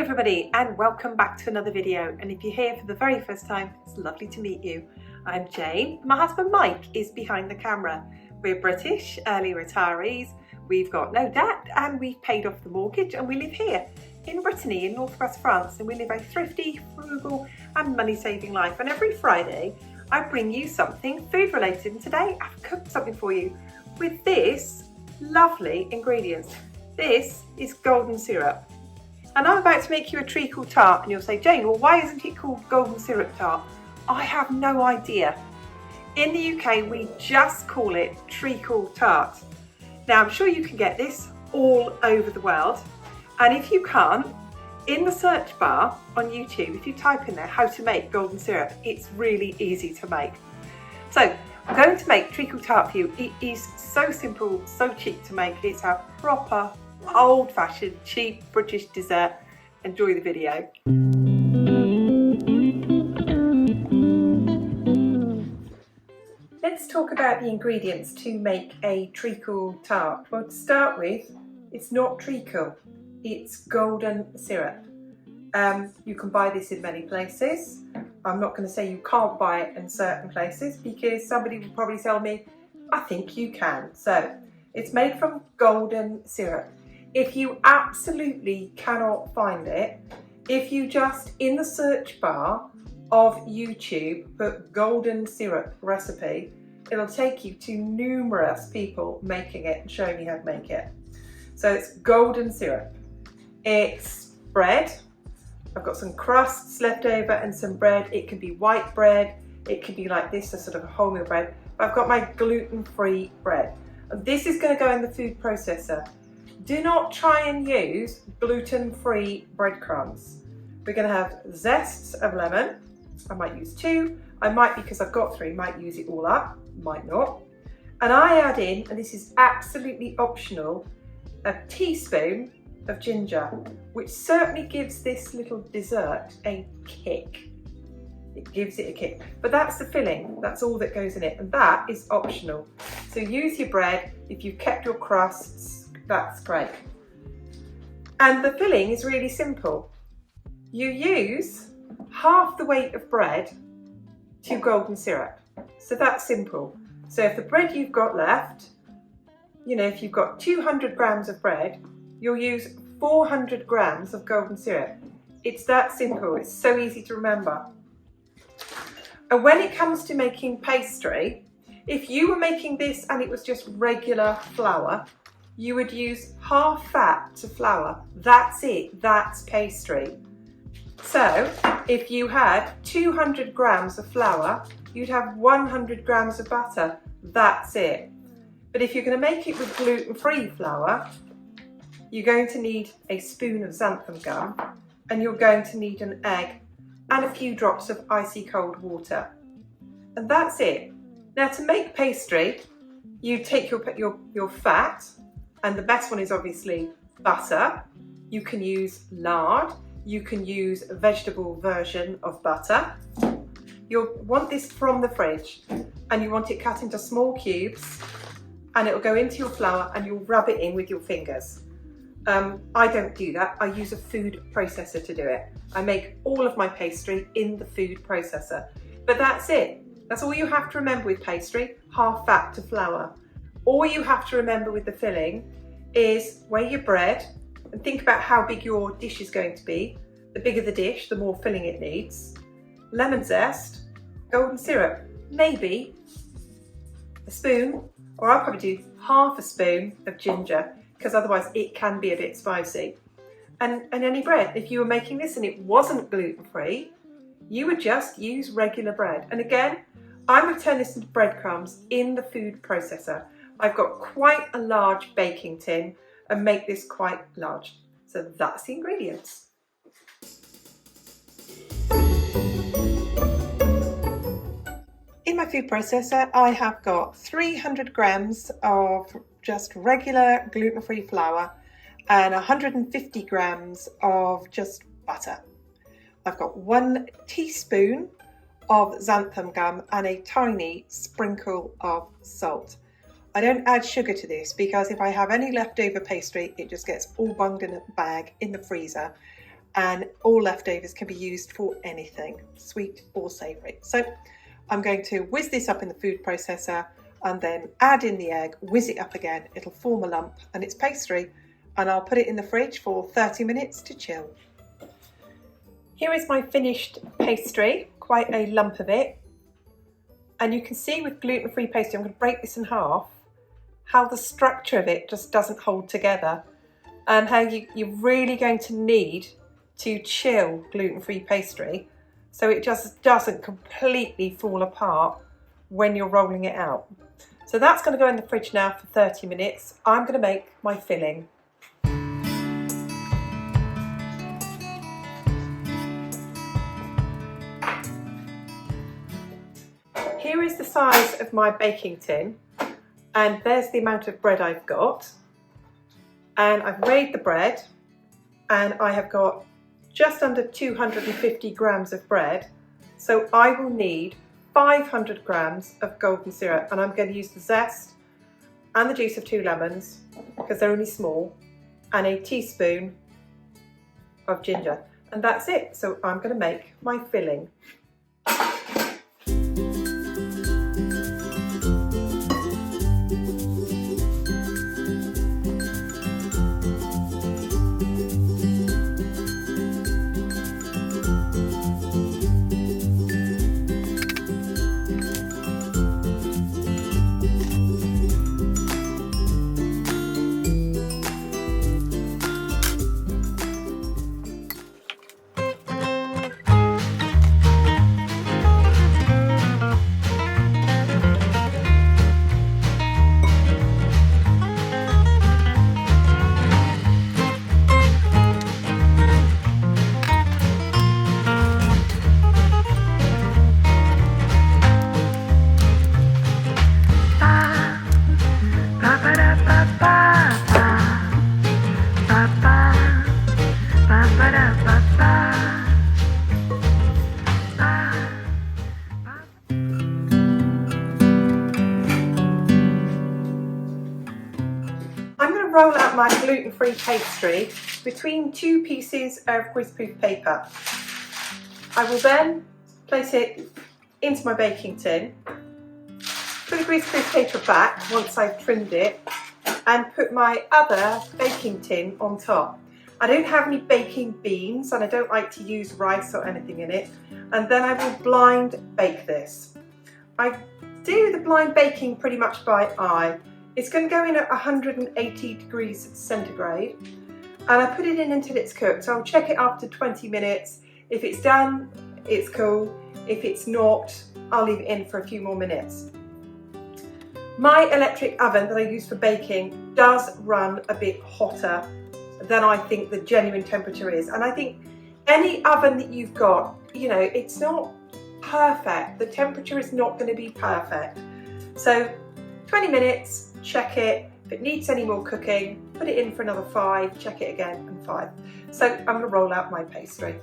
everybody and welcome back to another video, and if you're here for the very first time, it's lovely to meet you. I'm Jane. My husband Mike is behind the camera. We're British, early retirees, we've got no debt and we've paid off the mortgage, and we live here in Brittany in northwest France, and we live a thrifty, frugal and money-saving life. And every Friday I bring you something food related, and today I've cooked something for you with this lovely ingredients. This is golden syrup. And I'm about to make you a treacle tart, and you'll say, Jane, well, why isn't it called golden syrup tart? I have no idea. In the UK, we just call it treacle tart. Now, I'm sure you can get this all over the world. And if you can't, in the search bar on YouTube, if you type in there how to make golden syrup, it's really easy to make. So I'm going to make treacle tart for you. It is so simple, so cheap to make. It's a proper old-fashioned cheap British dessert. Enjoy the video. Let's talk about the ingredients to make a treacle tart. Well, to start with, it's not treacle, it's golden syrup. You can buy this in many places. I'm not going to say you can't buy it in certain places, because somebody will probably tell me, I think you can. So it's made from golden syrup. If you absolutely cannot find it, if you just in the search bar of YouTube put golden syrup recipe, it'll take you to numerous people making it and showing you how to make it. So it's golden syrup. It's bread. I've got some crusts left over and some bread. It can be white bread. It can be like this, a sort of a wholemeal bread. But I've got my gluten-free bread. And this is going to go in the food processor. Do not try and use gluten-free breadcrumbs. We're going to have zests of lemon. I might use 2. I might, because I've got 3, might use it all up, might not. And I add in, and this is absolutely optional, a teaspoon of ginger, which certainly gives this little dessert a kick. It gives it a kick. But that's the filling, that's all that goes in it, and that is optional. So use your bread. If you've kept your crusts, that's great. And the filling is really simple. You use half the weight of bread to golden syrup. So that's simple. So if the bread you've got left, if you've got 200 grams of bread, you'll use 400 grams of golden syrup. It's that simple. It's so easy to remember. And when it comes to making pastry, if you were making this and it was just regular flour, you would use half fat to flour. That's it, that's pastry. So if you had 200 grams of flour, you'd have 100 grams of butter. That's it. But if you're going to make it with gluten-free flour, you're going to need a spoon of xanthan gum, and you're going to need an egg and a few drops of icy cold water. And that's it. Now, to make pastry, you take your fat, and the best one is obviously butter. You can use lard. You can use a vegetable version of butter. You'll want this from the fridge, and you want it cut into small cubes, and it will go into your flour, and you'll rub it in with your fingers. I don't do that. I use a food processor to do it. I make all of my pastry in the food processor. But that's it. That's all you have to remember with pastry, half fat to flour. All you have to remember with the filling is weigh your bread and think about how big your dish is going to be. The bigger the dish, the more filling it needs. Lemon zest, golden syrup, maybe a spoon, or I'll probably do half a spoon of ginger, because otherwise it can be a bit spicy. And any bread. If you were making this and it wasn't gluten-free, you would just use regular bread. And again, I'm going to turn this into breadcrumbs in the food processor. I've got quite a large baking tin and make this quite large. So that's the ingredients. In my food processor, I have got 300 grams of just regular gluten-free flour and 150 grams of just butter. I've got 1 teaspoon of xanthan gum and a tiny sprinkle of salt. I don't add sugar to this because if I have any leftover pastry, it just gets all bunged in a bag in the freezer and all leftovers can be used for anything, sweet or savoury. So I'm going to whiz this up in the food processor and then add in the egg, whiz it up again, it'll form a lump and it's pastry, and I'll put it in the fridge for 30 minutes to chill. Here is my finished pastry, quite a lump of it. And you can see with gluten-free pastry, I'm going to break this in half, how the structure of it just doesn't hold together, and how you're really going to need to chill gluten-free pastry so it just doesn't completely fall apart when you're rolling it out. So that's going to go in the fridge now for 30 minutes. I'm going to make my filling. Here is the size of my baking tin, and there's the amount of bread I've got. And I've weighed the bread, and I have got just under 250 grams of bread. So I will need 500 grams of golden syrup, and I'm going to use the zest and the juice of 2 lemons because they're only small, and a teaspoon of ginger. And that's it. So I'm going to make my filling. Roll out my gluten-free pastry between 2 pieces of greaseproof paper. I will then place it into my baking tin, put the greaseproof paper back once I've trimmed it, and put my other baking tin on top. I don't have any baking beans and I don't like to use rice or anything in it, and then I will blind bake this. I do the blind baking pretty much by eye. It's going to go in at 180 degrees centigrade, and I put it in until it's cooked. So I'll check it after 20 minutes. If it's done, it's cool. If it's not, I'll leave it in for a few more minutes. My electric oven that I use for baking does run a bit hotter than I think the genuine temperature is. And I think any oven that you've got, you know, it's not perfect. The temperature is not going to be perfect. So 20 minutes, check it. If it needs any more cooking, put it in for another 5, check it again, and 5. So I'm going to roll out my pastry.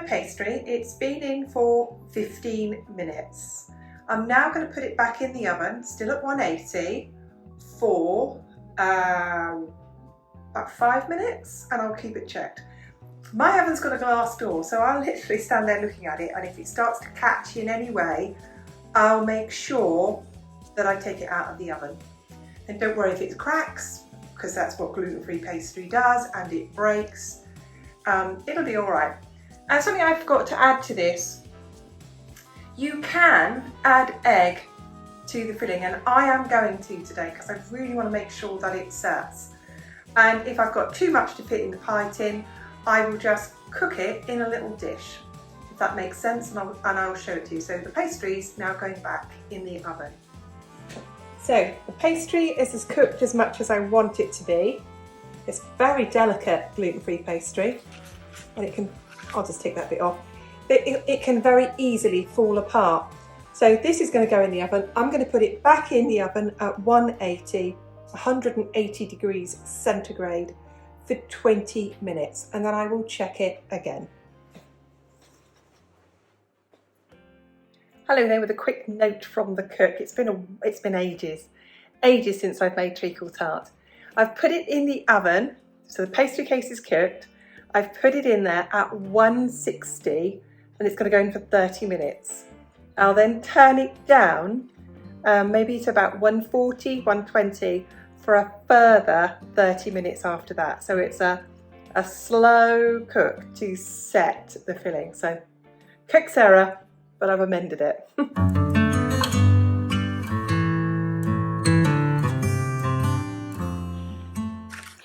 Pastry. It's been in for 15 minutes. I'm now going to put it back in the oven, still at 180, for about 5 minutes, and I'll keep it checked. My oven's got a glass door, so I'll literally stand there looking at it, and if it starts to catch in any way, I'll make sure that I take it out of the oven. And don't worry if it cracks, because that's what gluten-free pastry does, and it breaks. It'll be all right. And something I forgot to add to this, you can add egg to the filling, and I am going to today because I really want to make sure that it sets. And if I've got too much to fit in the pie tin, I will just cook it in a little dish, if that makes sense, and I'll show it to you. So the pastry's now going back in the oven. So the pastry is as cooked as much as I want it to be. It's very delicate gluten-free pastry, and it can, I'll just take that bit off, it can very easily fall apart. So this is going to go in the oven. I'm going to put it back in the oven at 180 degrees centigrade for 20 minutes, and then I will check it again. Hello there, with a quick note from the cook. It's been ages since I've made treacle tart. I've put it in the oven, so the pastry case is cooked. I've put it in there at 160, and it's going to go in for 30 minutes. I'll then turn it down, maybe to about 140, 120 for a further 30 minutes after that. So it's a slow cook to set the filling. So cook's error, but I've amended it.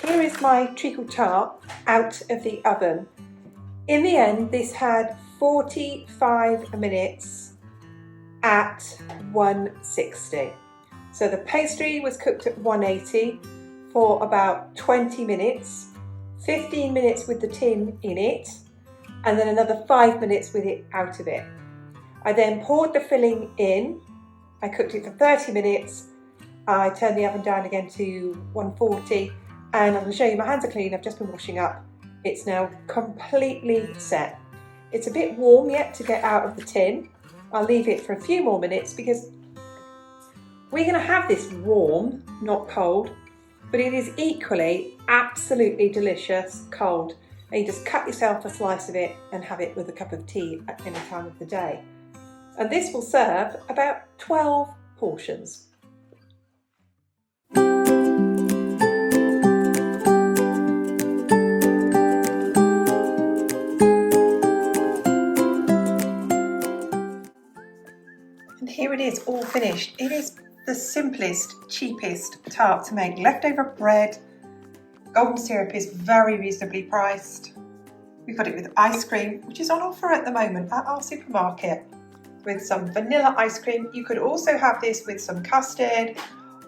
Here is my treacle tart out of the oven. In the end, this had 45 minutes at 160. So the pastry was cooked at 180 for about 20 minutes, 15 minutes with the tin in it, and then another 5 minutes with it out of it. I then poured the filling in. I cooked it for 30 minutes. I turned the oven down again to 140, and I'm going to show you my hands are clean. I've just been washing up. It's now completely set. It's a bit warm yet to get out of the tin. I'll leave it for a few more minutes because we're going to have this warm, not cold, but it is equally absolutely delicious cold. And you just cut yourself a slice of it and have it with a cup of tea at any time of the day. And this will serve about 12 portions. And here it is, all finished. It is the simplest, cheapest tart to make. Leftover bread, golden syrup is very reasonably priced. We've got it with ice cream, which is on offer at the moment at our supermarket, with some vanilla ice cream. You could also have this with some custard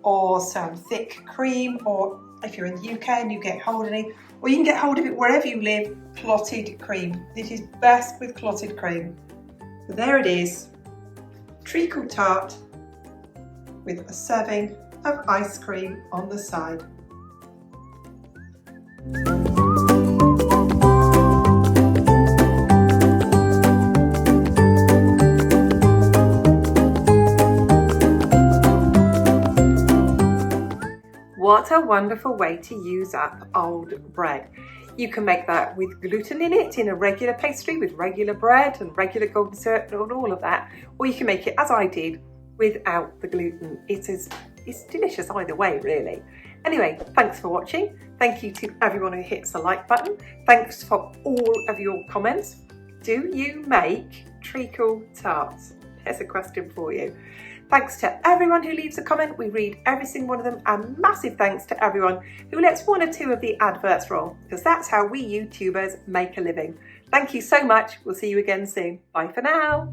or some thick cream, or if you're in the UK and you get hold of it, or you can get hold of it wherever you live, clotted cream. It is best with clotted cream. So there it is, treacle tart with a serving of ice cream on the side. What a wonderful way to use up old bread. You can make that with gluten in it, in a regular pastry with regular bread and regular golden syrup and all of that, or you can make it as I did without the gluten. It's delicious either way, really. Anyway, thanks for watching. Thank you to everyone who hits the like button. Thanks for all of your comments. Do you make treacle tarts? There's a question for you. Thanks to everyone who leaves a comment. We read every single one of them, and massive thanks to everyone who lets one or two of the adverts roll, because that's how we YouTubers make a living. Thank you so much. We'll see you again soon. Bye for now.